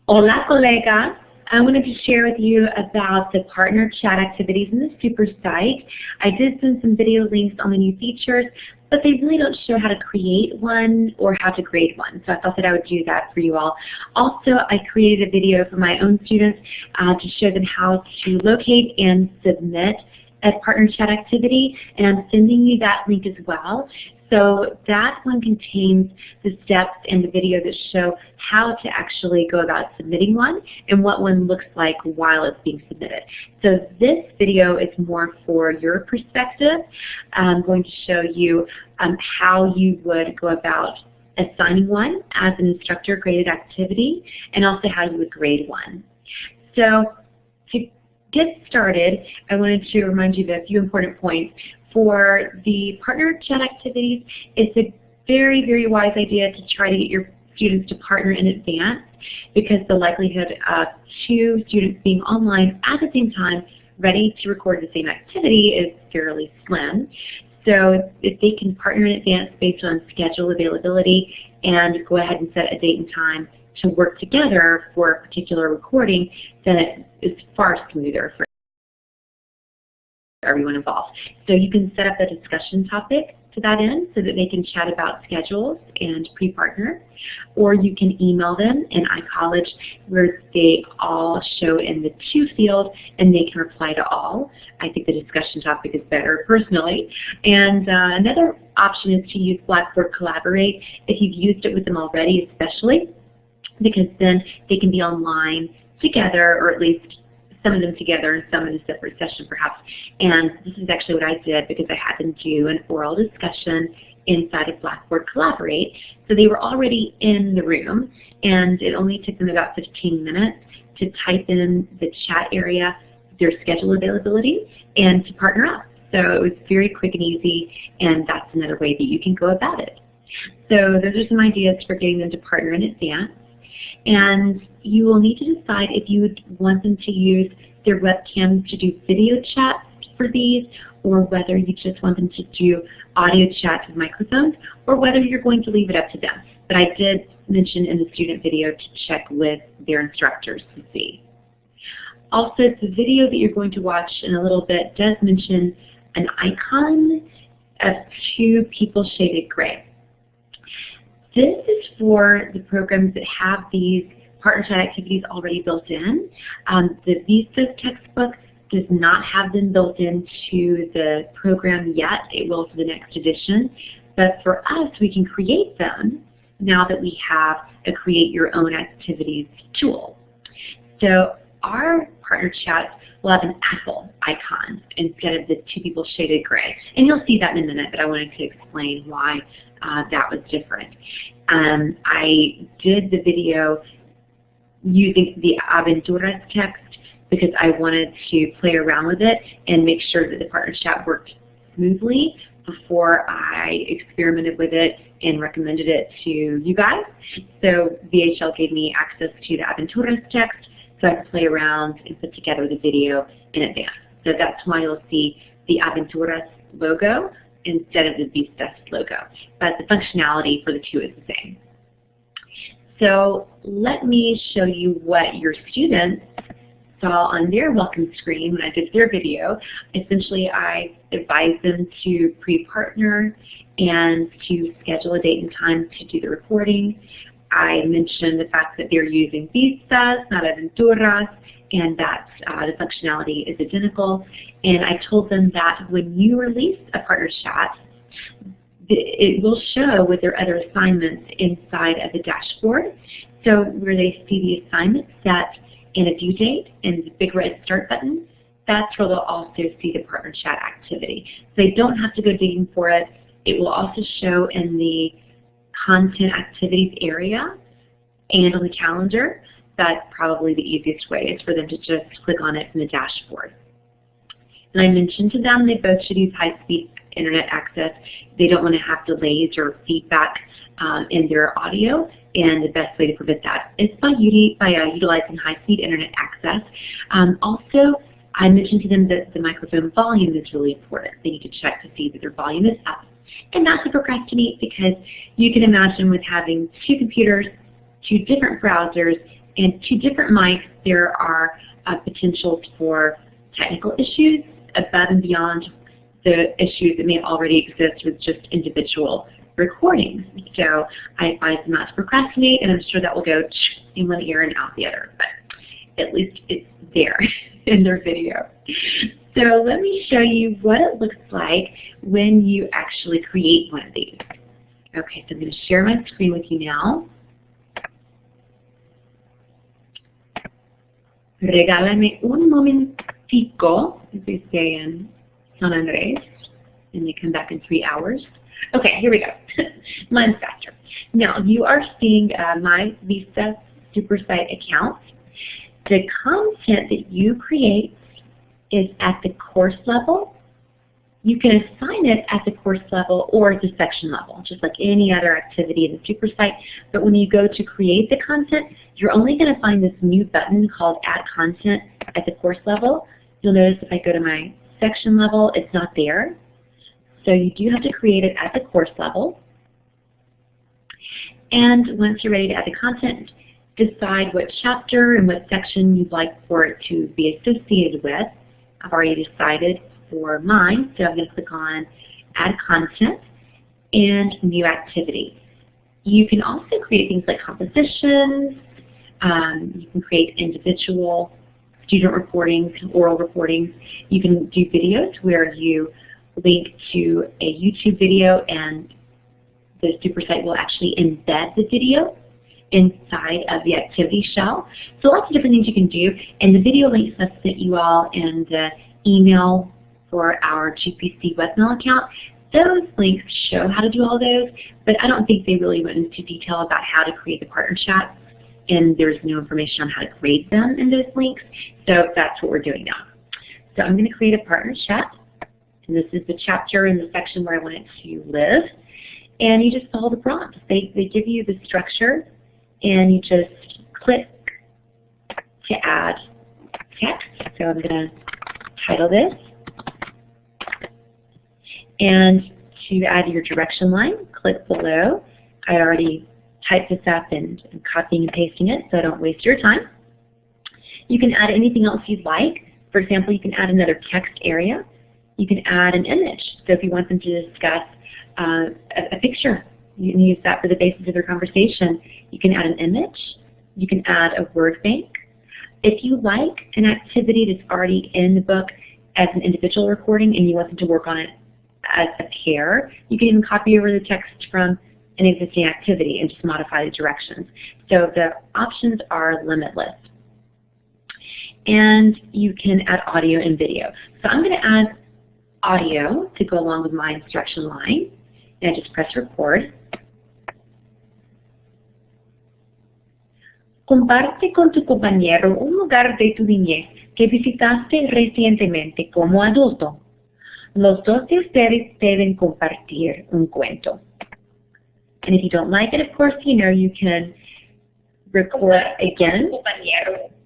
Hola, colega. I wanted to share with you about the partner chat activities in the Supersite. I did send some video links on the new features, but they really don't show how to create one or how to grade one. So I thought that I would do that for you all. Also, I created a video for my own students to show them how to locate and submit a partner chat activity, and I'm sending you that link as well. So that one contains the steps in the video that show how to actually go about submitting one and what one looks like while it's being submitted. So this video is more for your perspective. I'm going to show you how you would go about assigning one as an instructor graded activity, and also how you would grade one. So to get started, I wanted to remind you of a few important points. For the partner chat activities, it's a very, very wise idea to try to get your students to partner in advance, because the likelihood of two students being online at the same time ready to record the same activity is fairly slim. So if they can partner in advance based on schedule availability and go ahead and set a date and time to work together for a particular recording, then it's far smoother for everyone involved. So you can set up a discussion topic to that end so that they can chat about schedules and pre-partner, or you can email them in iCollege where they all show in the to field and they can reply to all. I think the discussion topic is better personally. And another option is to use Blackboard Collaborate if you've used it with them already, especially because then they can be online together, or at least some of them together and some in a separate session perhaps. And this is actually what I did because I had them do an oral discussion inside of Blackboard Collaborate. So they were already in the room, and it only took them about 15 minutes to type in the chat area, their schedule availability, and to partner up. So it was very quick and easy, and that's another way that you can go about it. So those are some ideas for getting them to partner in advance. And you will need to decide if you would want them to use their webcams to do video chats for these, or whether you just want them to do audio chats with microphones, or whether you're going to leave it up to them. But I did mention in the student video to check with their instructors to see. Also, the video that you're going to watch in a little bit does mention an icon of two people shaded gray. This is for the programs that have these partner chat activities already built in. The Vista textbook does not have them built into the program yet. It will for the next edition. But for us, we can create them now that we have a Create Your Own Activities tool. So our partner chats will have an apple icon instead of the two people shaded gray. And you'll see that in a minute, but I wanted to explain why that was different. I did the video using the Aventuras text because I wanted to play around with it and make sure that the partner chat worked smoothly before I experimented with it and recommended it to you guys. So VHL gave me access to the Aventuras text so I could play around and put together the video in advance. So that's why you'll see the Aventuras logo instead of the Vistas logo. But the functionality for the two is the same. So let me show you what your students saw on their welcome screen when I did their video. Essentially, I advised them to pre-partner and to schedule a date and time to do the recording. I mentioned the fact that they're using Vistas, not Aventuras, and that the functionality is identical. And I told them that when you release a partner chat, it will show with their other assignments inside of the dashboard. So where they see the assignment set and a due date and the big red start button, that's where they'll also see the partner chat activity. So they don't have to go digging for it. It will also show in the content activities area and on the calendar. That's probably the easiest way, is for them to just click on it from the dashboard. And I mentioned to them they both should use high-speed internet access. They don't want to have delays or feedback in their audio, and the best way to prevent that is by utilizing high-speed internet access. Also, I mentioned to them that the microphone volume is really important. They need to check to see that their volume is up. And not to procrastinate, because you can imagine with having two computers, 2 different browsers and 2 different mics, there are potentials for technical issues above and beyond the issues that may already exist with just individual recordings. So I advise them not to procrastinate, and I'm sure that will go in one ear and out the other, but at least it's there in their video. So let me show you what it looks like when you actually create one of these. Okay, so I'm going to share my screen with you now. Regálame un momentico, as they say in San Andres, and they come back in 3 hours. Okay, here we go. Mine's faster. Now, you are seeing my Visa Supersite account. The content that you create is at the course level. You can assign it at the course level or at the section level, just like any other activity in the Supersite. But when you go to create the content, you're only going to find this new button called Add Content at the course level. You'll notice if I go to my section level, it's not there. So you do have to create it at the course level. And once you're ready to add the content, decide what chapter and what section you'd like for it to be associated with. I've already decided for mine, so I'm going to click on Add Content and New Activity. You can also create things like compositions. You can create individual student recordings, oral recordings. You can do videos where you link to a YouTube video and the Supersite will actually embed the video inside of the activity shell. So lots of different things you can do, and the video links I've sent you all in the email for our GPC webmail account. Those links show how to do all those, but I don't think they really went into detail about how to create the partner chats, and there's no information on how to grade them in those links, so that's what we're doing now. So I'm going to create a partner chat, and this is the chapter and the section where I want it to live, and you just follow the prompts. They give you the structure, and you just click to add text. So I'm going to title this. And to add your direction line, click below. I already typed this up and I'm copying and pasting it so I don't waste your time. You can add anything else you'd like. For example, you can add another text area. You can add an image. So if you want them to discuss a picture, you can use that for the basis of their conversation. You can add an image. You can add a word bank. If you like an activity that's already in the book as an individual recording and you want them to work on it as a pair, you can even copy over the text from an existing activity and just modify the directions. So the options are limitless. And you can add audio and video. So I'm going to add audio to go along with my instruction line. And I just press record. Comparte con tu compañero un lugar de tu niñez que visitaste recientemente como adulto. Los dos de ustedes deben compartir un cuento. And if you don't like it, of course, you can record again,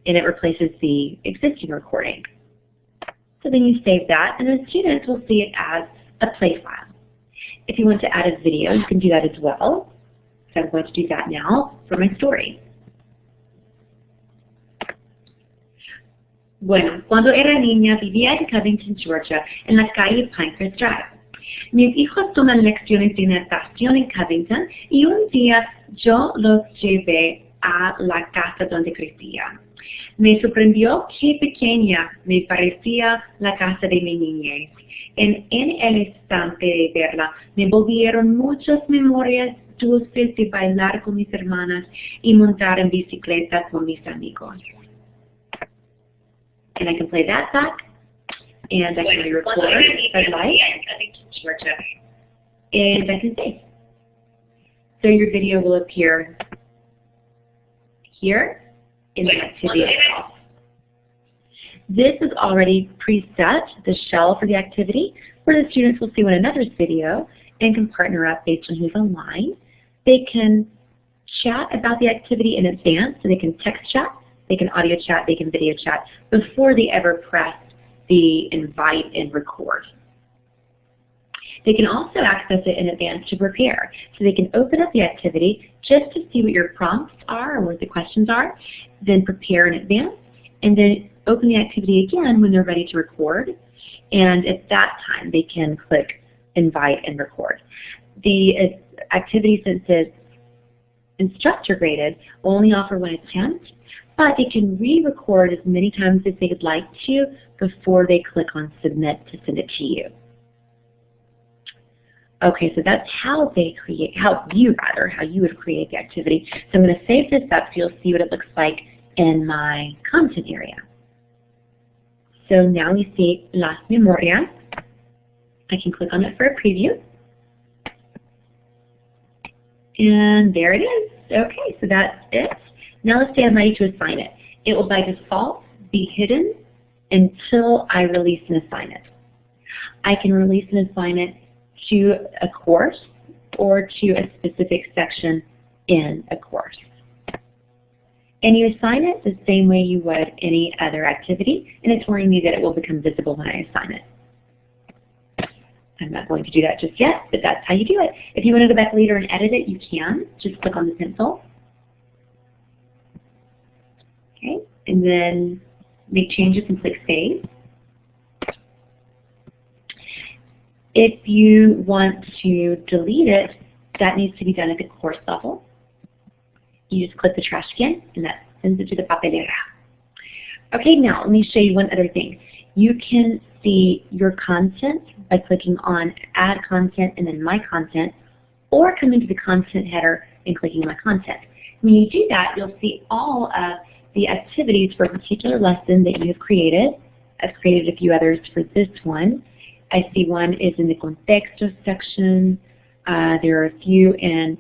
and it replaces the existing recording. So then you save that, and the students will see it as a play file. If you want to add a video, you can do that as well. So I'm going to do that now for my story. Bueno, cuando era niña vivía en Covington, Georgia, en la calle Pinecrest Drive. Mis hijos toman lecciones de natación en Covington y un día yo los llevé a la casa donde crecía. Me sorprendió qué pequeña me parecía la casa de mi niñez. En el instante de verla me volvieron muchas memorias dulces de bailar con mis hermanas y montar en bicicleta con mis amigos. And I can play that back, and I can re-record if I like, and I can save. So your video will appear here in the activity itself. This is already preset, the shell for the activity, where the students will see one another's video and can partner up based on who's online. They can chat about the activity in advance, so they can text chat, they can audio chat, they can video chat before they ever press the invite and record. They can also access it in advance to prepare. So they can open up the activity just to see what your prompts are or what the questions are, then prepare in advance, and then open the activity again when they're ready to record. And at that time, they can click invite and record. The activity, since it's instructor graded, will only offer one attempt, but they can re-record as many times as they would like to before they click on submit to send it to you. Okay, so that's how you would create the activity. So I'm going to save this up so you'll see what it looks like in my content area. So now we see Las Memorias. I can click on it for a preview. And there it is. Okay, so that's it. Now let's say I'm ready to assign it. It will by default be hidden until I release and assign it. I can release and assign it to a course or to a specific section in a course. And you assign it the same way you would any other activity, and it's warning me that it will become visible when I assign it. I'm not going to do that just yet, but that's how you do it. If you want to go back later and edit it, you can. Just click on the pencil. Okay, and then make changes and click Save. If you want to delete it, that needs to be done at the course level. You just click the trash can, and that sends it to the papelera. Okay, now let me show you one other thing. You can see your content by clicking on Add Content and then My Content, or come into the content header and clicking My Content. When you do that, you'll see all of the activities for a particular lesson that you have created. I've created a few others for this one. I see one is in the Contexto section. There are a few in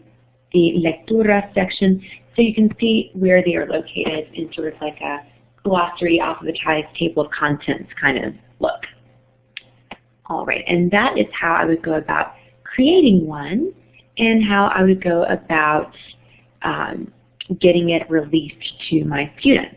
the Lectura section. So you can see where they are located in sort of like a glossary, alphabetized table of contents kind of look. All right, and that is how I would go about creating one and how I would go about getting it released to my students.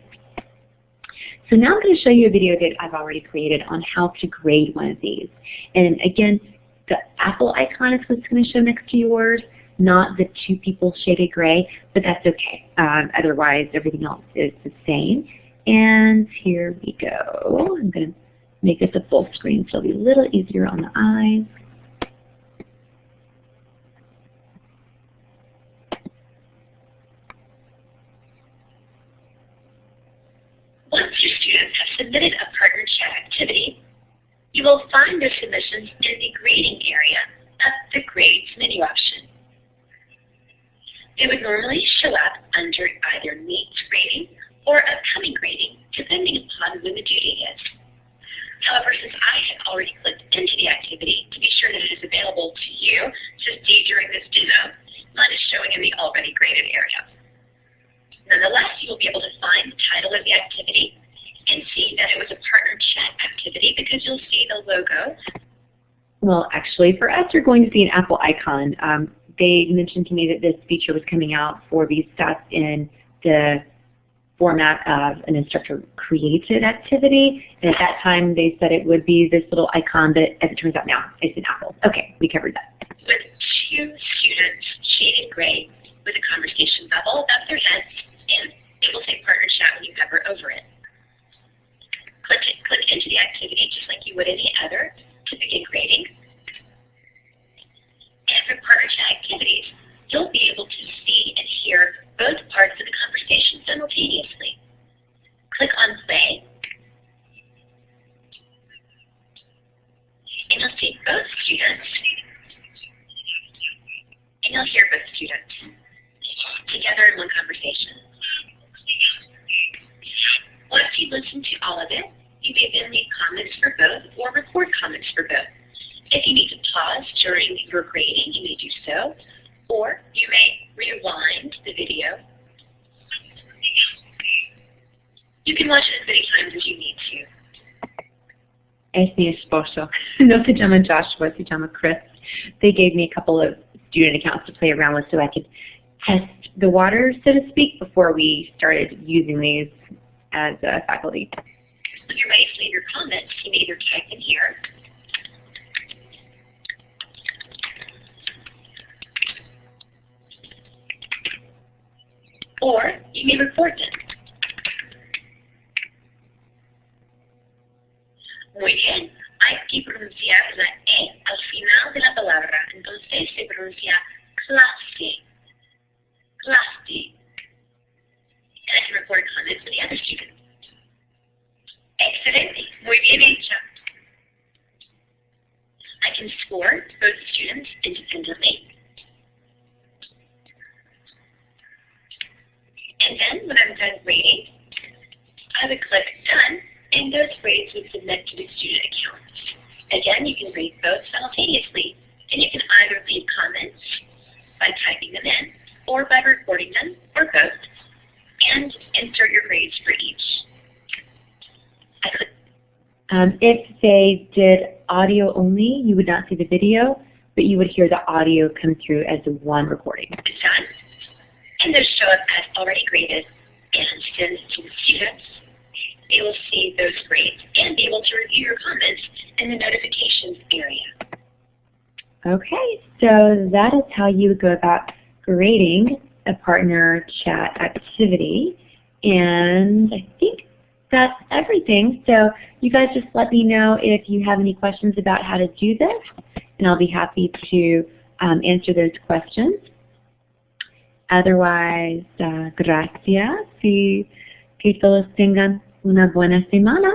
So now I'm going to show you a video that I've already created on how to grade one of these. And again, the apple icon is what's going to show next to yours, not the two people shaded gray, but that's okay. Otherwise, everything else is the same. And here we go. I'm going to make this a full screen so it'll be a little easier on the eyes. Once your students have submitted a partner chat activity, you will find their submissions in the grading area of the Grades menu option. They would normally show up under either Needs Grading or Upcoming Grading, depending upon when the due date is. However, since I had already clicked into the activity to be sure that it is available to you to see during this demo, mine is showing in the Already Graded area. Nonetheless, you will be able to find the title of the activity and see that it was a partner chat activity because you'll see the logo. Well, actually, for us, you're going to see an Apple icon. They mentioned to me that this feature was coming out for these stats in the format of an instructor-created activity. And at that time, they said it would be this little icon, but as it turns out now, it's an apple. Okay, we covered that. With two students shaded gray with a conversation bubble above their heads, and it will say partner chat when you hover over it. Click into the activity just like you would any other to begin grading. And for partner chat activities, you'll be able to see and hear both parts of the conversation simultaneously. Click on play, and you'll see both students, and you'll hear both students together in one conversation. Once you listen to all of it, you may then make comments for both or record comments for both. If you need to pause during your grading, you may do so, or you may rewind the video. You can watch it as many times as you need to. Es mi esposo. No se llama Joshua, se llama Chris. They gave me a couple of student accounts to play around with so I could test the water, so to speak, before we started using these as faculty. When you're ready to leave your comments, you may either type in here or you may report them. Muy bien. Hay que pronunciar la E al final de la palabra. Entonces se pronuncia clase. Clase. And I can report comments for the other students. Excelente. Muy bien hecha. I can score both students independently. And then when I'm done grading, I would click Done, and those grades would submit to the student account. Again, you can grade both simultaneously, and you can either leave comments by typing them in, or by recording them, or both, and insert your grades for each. If they did audio only, you would not see the video, but you would hear the audio come through as one recording. It's done, and those show up as already graded and send to the students. They will see those grades and be able to review your comments in the notifications area. Okay, so that is how you would go about grading a partner chat activity. And I think that's everything. So you guys just let me know if you have any questions about how to do this, and I'll be happy to answer those questions. Otherwise, gracias y que todos tengan una buena semana.